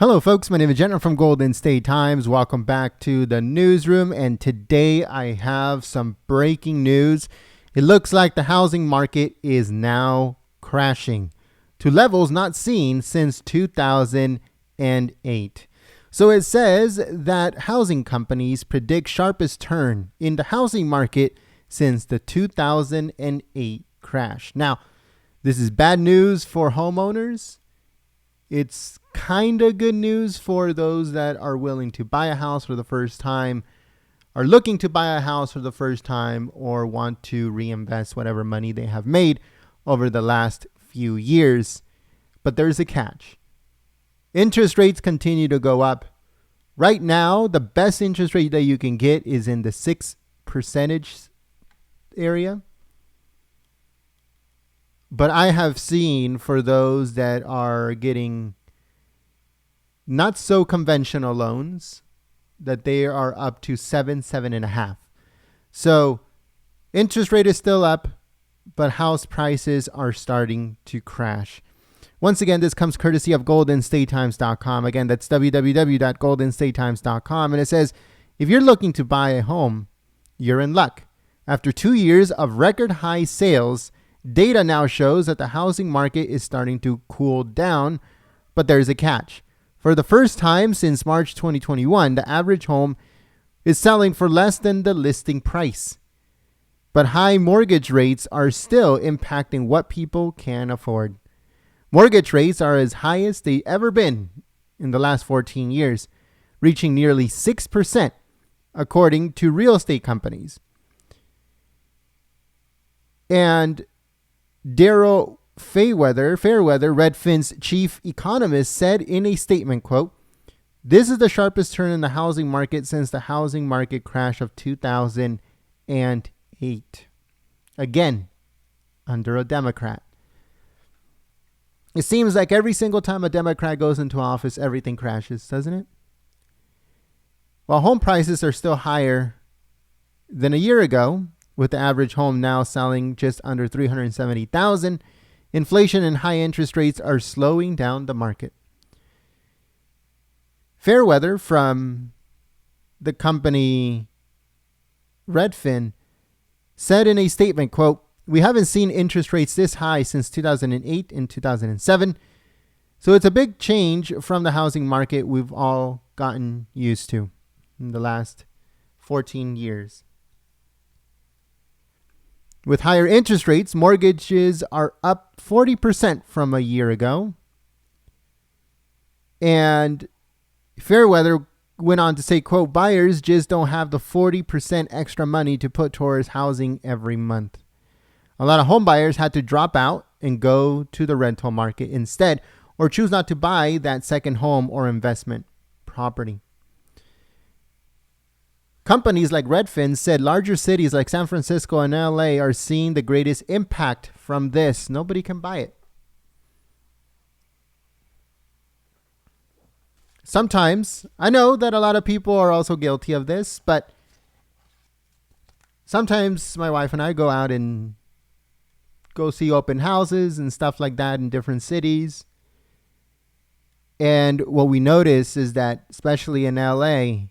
Hello folks, my name is Jenna from Golden State Times. Welcome back to the newsroom, and today I have some breaking news. It looks like the housing market is now crashing to levels not seen since 2008. So it says that housing companies predict sharpest turn in the housing market since the 2008 crash. Now, this is bad news for homeowners. It's kind of good news for those that are willing to buy a house for the first time, are looking to buy a house for the first time, or want to reinvest whatever money they have made over the last few years. But there's a catch. Interest rates continue to go up. Right now, the best interest rate that you can get is in the 6% area. But I have seen for those that are getting not so conventional loans that they are up to 7.5. So interest rate is still up, but house prices are starting to crash. Once again, this comes courtesy of goldenstatetimes.com. Again, that's www.goldenstatetimes.com. And it says, if you're looking to buy a home, you're in luck. After 2 years of record high sales, data now shows that the housing market is starting to cool down, but there's a catch. For the first time since March 2021, the average home is selling for less than the listing price. But high mortgage rates are still impacting what people can afford. Mortgage rates are as high as they've ever been in the last 14 years, reaching nearly 6%, according to real estate companies. And Daryl Fairweather, Redfin's chief economist, said in a statement, quote, "This is the sharpest turn in the housing market since the housing market crash of 2008. Again, under a Democrat. It seems like every single time a Democrat goes into office, everything crashes, doesn't it? While home prices are still higher than a year ago, with the average home now selling just under $370,000, inflation and high interest rates are slowing down the market." Fairweather from the company Redfin said in a statement, quote, "We haven't seen interest rates this high since 2008 and 2007. So it's a big change from the housing market we've all gotten used to in the last 14 years. With higher interest rates, mortgages are up 40% from a year ago." And Fairweather went on to say, quote, "Buyers just don't have the 40% extra money to put towards housing every month. A lot of home buyers had to drop out and go to the rental market instead, or choose not to buy that second home or investment property." Companies like Redfin said larger cities like San Francisco and LA are seeing the greatest impact from this. Nobody can buy it. Sometimes, I know that a lot of people are also guilty of this, but sometimes my wife and I go out and go see open houses and stuff like that in different cities. And what we notice is that, especially in LA,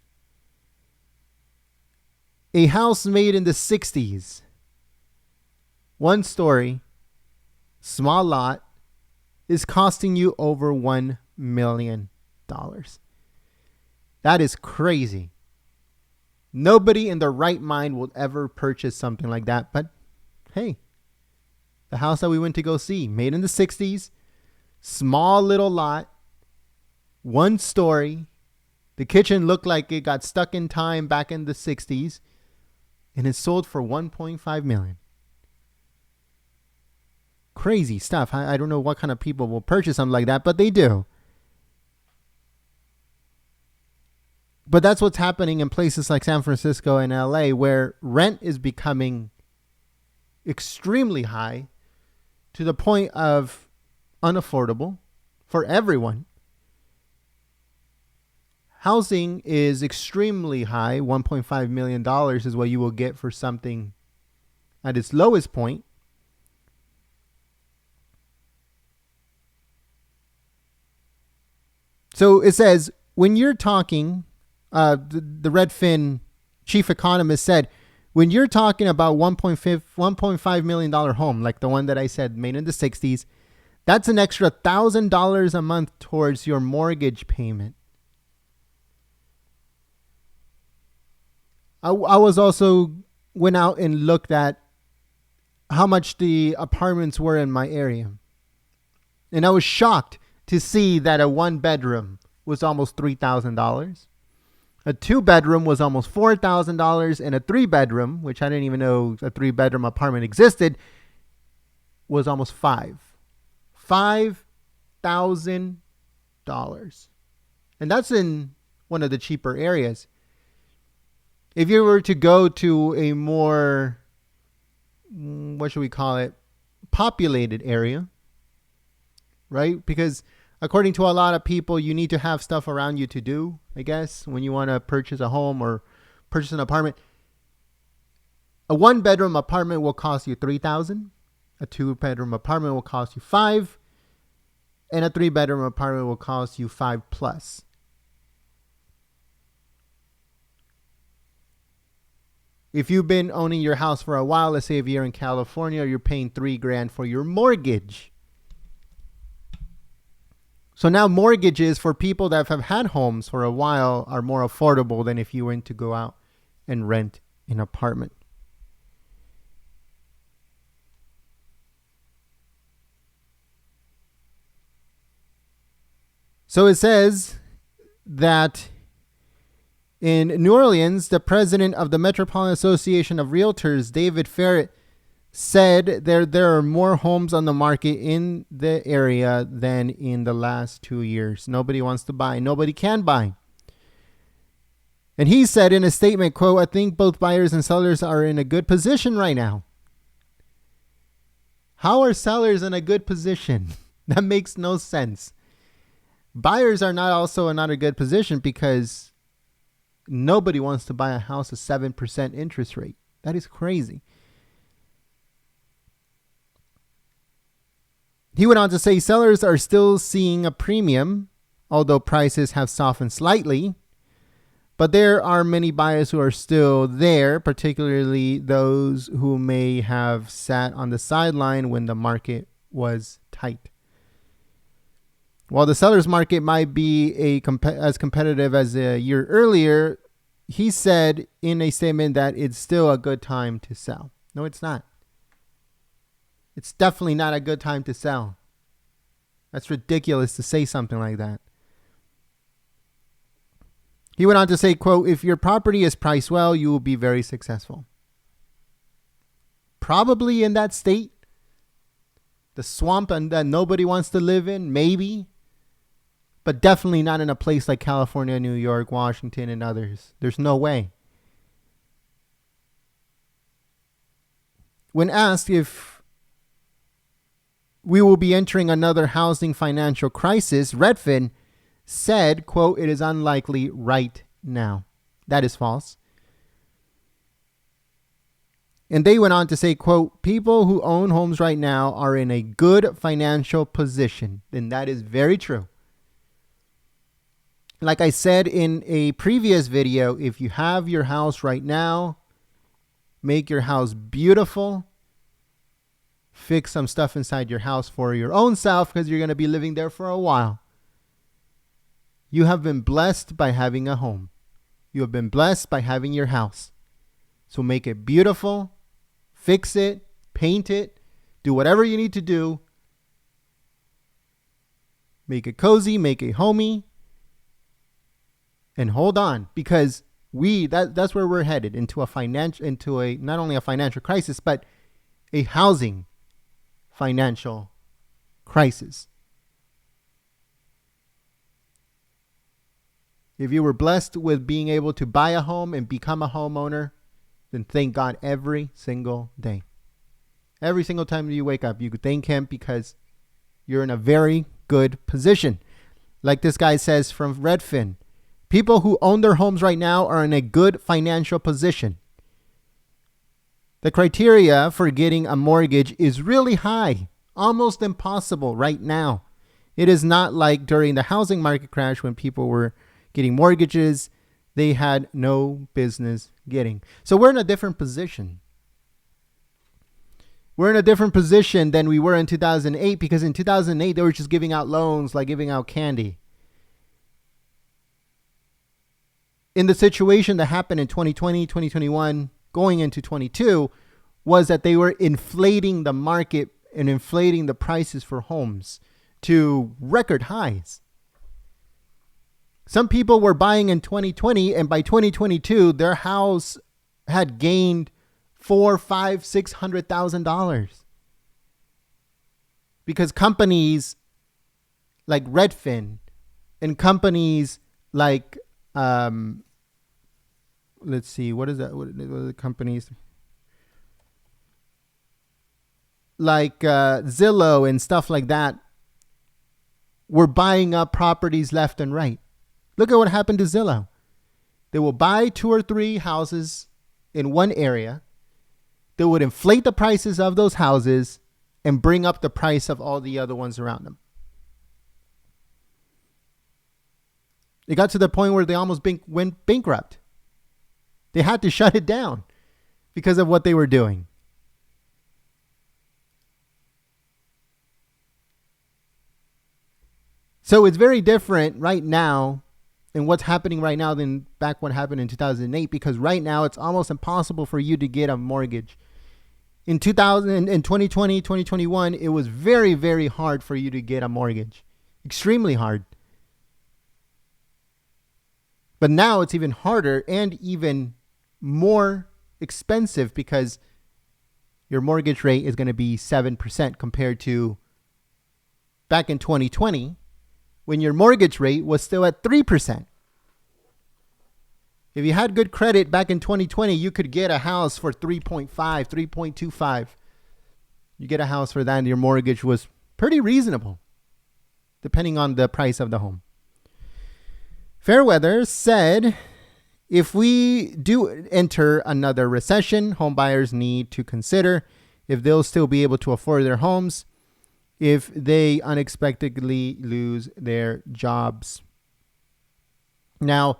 a house made in the 60s, one story, small lot, is costing you over $1 million. That is crazy. Nobody in their right mind will ever purchase something like that. But hey, the house that we went to go see, made in the 60s, small little lot, one story. The kitchen looked like it got stuck in time back in the 60s. And it's sold for $1.5 million. Crazy stuff. I don't know what kind of people will purchase something like that, but they do. But that's what's happening in places like San Francisco and LA, where rent is becoming extremely high to the point of unaffordable for everyone. Housing is extremely high. $1.5 million is what you will get for something at its lowest point. So it says, when you're talking, the Redfin chief economist said, when you're talking about $1.5 million home, like the one that I said made in the 60s, that's an extra $1,000 a month towards your mortgage payment. I was also went out and looked at how much the apartments were in my area. And I was shocked to see that a 1-bedroom was almost $3,000. A 2-bedroom was almost $4,000. And a 3-bedroom, which I didn't even know a 3-bedroom apartment existed, was almost $5,000. And that's in one of the cheaper areas. If you were to go to a more, what should we call it, populated area, right? Because according to a lot of people, you need to have stuff around you to do, I guess, when you want to purchase a home or purchase an apartment. A 1-bedroom apartment will cost you $3,000. A 2-bedroom apartment will cost you $5,000. And a 3-bedroom apartment will cost you $5,000 plus. If you've been owning your house for a while, let's say if you're in California, you're paying $3,000 for your mortgage. So now mortgages for people that have had homes for a while are more affordable than if you went to go out and rent an apartment. So it says that in New Orleans, the president of the Metropolitan Association of Realtors, David Ferret, said there are more homes on the market in the area than in the last 2 years. Nobody wants to buy. Nobody can buy. And he said in a statement, quote, I think both buyers and sellers are in a good position right now. How are sellers in a good position? That makes no sense. Buyers are not also in not a good position because nobody wants to buy a house at 7% interest rate. That is crazy. He went on to say sellers are still seeing a premium, although prices have softened slightly. But there are many buyers who are still there, particularly those who may have sat on the sideline when the market was tight. While the seller's market might be as competitive as a year earlier, he said in a statement that it's still a good time to sell. No, it's not. It's definitely not a good time to sell. That's ridiculous to say something like that. He went on to say, quote, if your property is priced well, you will be very successful. Probably in that state, the swamp that nobody wants to live in, maybe. But definitely not in a place like California, New York, Washington, and others. There's no way. When asked if we will be entering another housing financial crisis, Redfin said, quote, it is unlikely right now. That is false. And they went on to say, quote, people who own homes right now are in a good financial position. And that is very true. Like I said in a previous video, if you have your house right now, make your house beautiful. Fix some stuff inside your house for your own self because you're going to be living there for a while. You have been blessed by having a home. You have been blessed by having your house. So make it beautiful, fix it, paint it, do whatever you need to do. Make it cozy, make it homey. And hold on, because that's where we're headed, into a not only a financial crisis, but a housing financial crisis. If you were blessed with being able to buy a home and become a homeowner, then thank God every single day. Every single time you wake up, you could thank him because you're in a very good position. Like this guy says from Redfin, people who own their homes right now are in a good financial position. The criteria for getting a mortgage is really high, almost impossible right now. It is not like during the housing market crash when people were getting mortgages they had no business getting. So we're in a different position. We're in a different position than we were in 2008, because in 2008, they were just giving out loans like giving out candy. In the situation that happened in 2020, 2021, going into 22, was that they were inflating the market and inflating the prices for homes to record highs. Some people were buying in 2020, and by 2022, their house had gained $400,000, $500,000, $600,000 because companies like Redfin and companies like let's see, what is that? What are the companies like Zillow and stuff like that were buying up properties left and right. Look at what happened to Zillow. They will buy 2 or 3 houses in one area. They would inflate the prices of those houses and bring up the price of all the other ones around them. It got to the point where they almost went bankrupt. They had to shut it down because of what they were doing. So it's very different right now and what's happening right now than back what happened in 2008, because right now it's almost impossible for you to get a mortgage. In 2020, 2021, it was very, very hard for you to get a mortgage. Extremely hard. But now it's even harder and even more expensive because your mortgage rate is going to be 7% compared to back in 2020 when your mortgage rate was still at 3%. If you had good credit back in 2020, you could get a house for 3.5, 3.25. You get a house for that and your mortgage was pretty reasonable, depending on the price of the home. Fairweather said, if we do enter another recession, home buyers need to consider if they'll still be able to afford their homes if they unexpectedly lose their jobs. Now,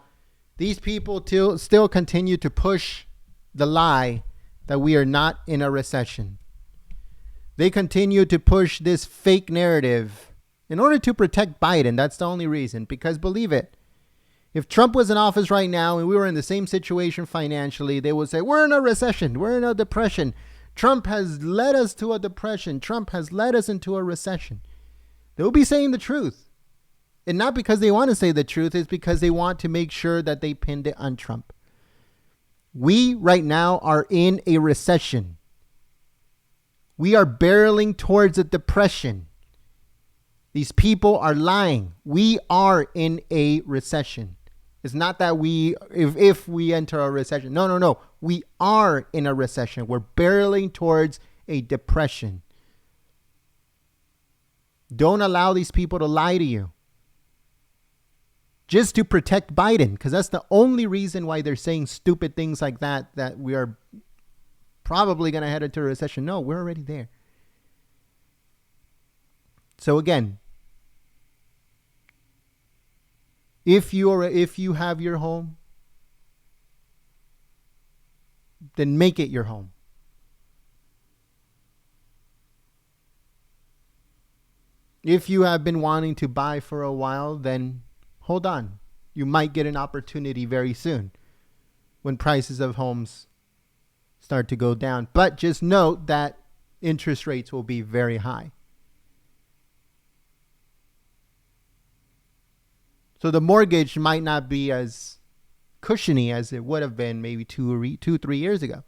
these people still continue to push the lie that we are not in a recession. They continue to push this fake narrative in order to protect Biden. That's the only reason. Because believe it, if Trump was in office right now and we were in the same situation financially, they would say, we're in a recession. We're in a depression. Trump has led us to a depression. Trump has led us into a recession. They will be saying the truth. And not because they want to say the truth, it's because they want to make sure that they pinned it on Trump. We right now are in a recession. We are barreling towards a depression. These people are lying. We are in a recession. It's not that if we enter a recession. No. We are in a recession. We're barreling towards a depression. Don't allow these people to lie to you. Just to protect Biden, because that's the only reason why they're saying stupid things like that we are probably going to head into a recession. No, we're already there. So again, if you have your home, then make it your home. If you have been wanting to buy for a while, then hold on. You might get an opportunity very soon when prices of homes start to go down. But just note that interest rates will be very high. So the mortgage might not be as cushiony as it would have been maybe 2-3 years ago.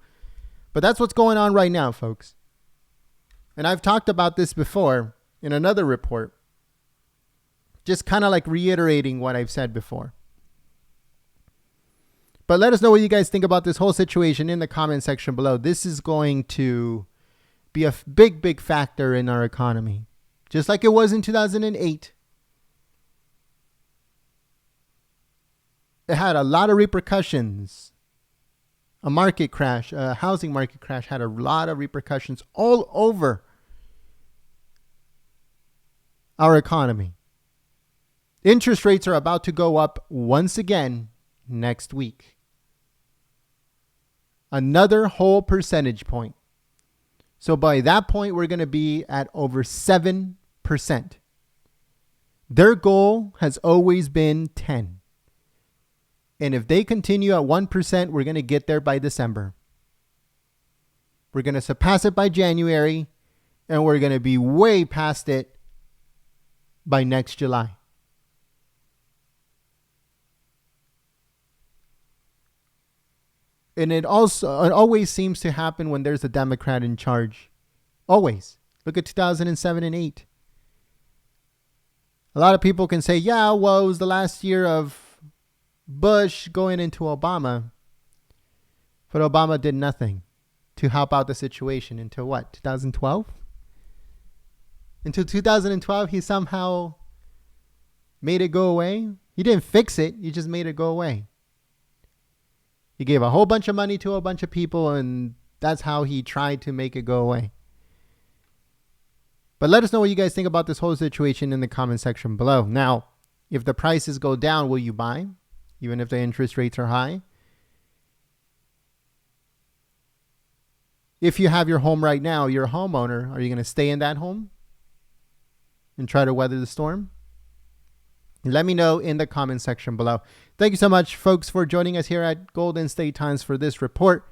But that's what's going on right now, folks. And I've talked about this before in another report. Just kind of like reiterating what I've said before. But let us know what you guys think about this whole situation in the comment section below. This is going to be a big, big factor in our economy. Just like it was in 2008. It had a lot of repercussions. A market crash, a housing market crash had a lot of repercussions all over. our economy. Interest rates are about to go up once again next week. Another whole percentage point. So by that point, we're going to be at over 7%. Their goal has always been 10. And if they continue at 1%, we're going to get there by December. We're going to surpass it by January, and we're going to be way past it by next July. And it always seems to happen when there's a Democrat in charge. Always. Look at 2007 and 8. A lot of people can say, yeah, well, it was the last year of Bush going into Obama. But Obama did nothing to help out the situation until what, 2012? Until 2012, he somehow made it go away. He didn't fix it. He just made it go away. He gave a whole bunch of money to a bunch of people, and that's how he tried to make it go away. But let us know what you guys think about this whole situation in the comment section below. Now, if the prices go down, will you buy? Even if the interest rates are high? If you have your home right now, you're a homeowner, are you going to stay in that home and try to weather the storm? Let me know in the comment section below. Thank you so much, folks, for joining us here at Golden State Times for this report.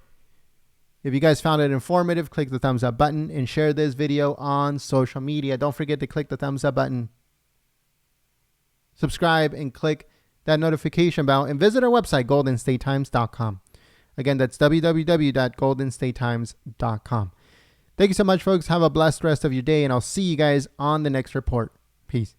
If you guys found it informative, click the thumbs up button and share this video on social media. Don't forget to click the thumbs up button, subscribe, and click that notification bell, and visit our website, goldenstatetimes.com. Again, that's www.goldenstatetimes.com. Thank you so much, folks. Have a blessed rest of your day, and I'll see you guys on the next report. Peace.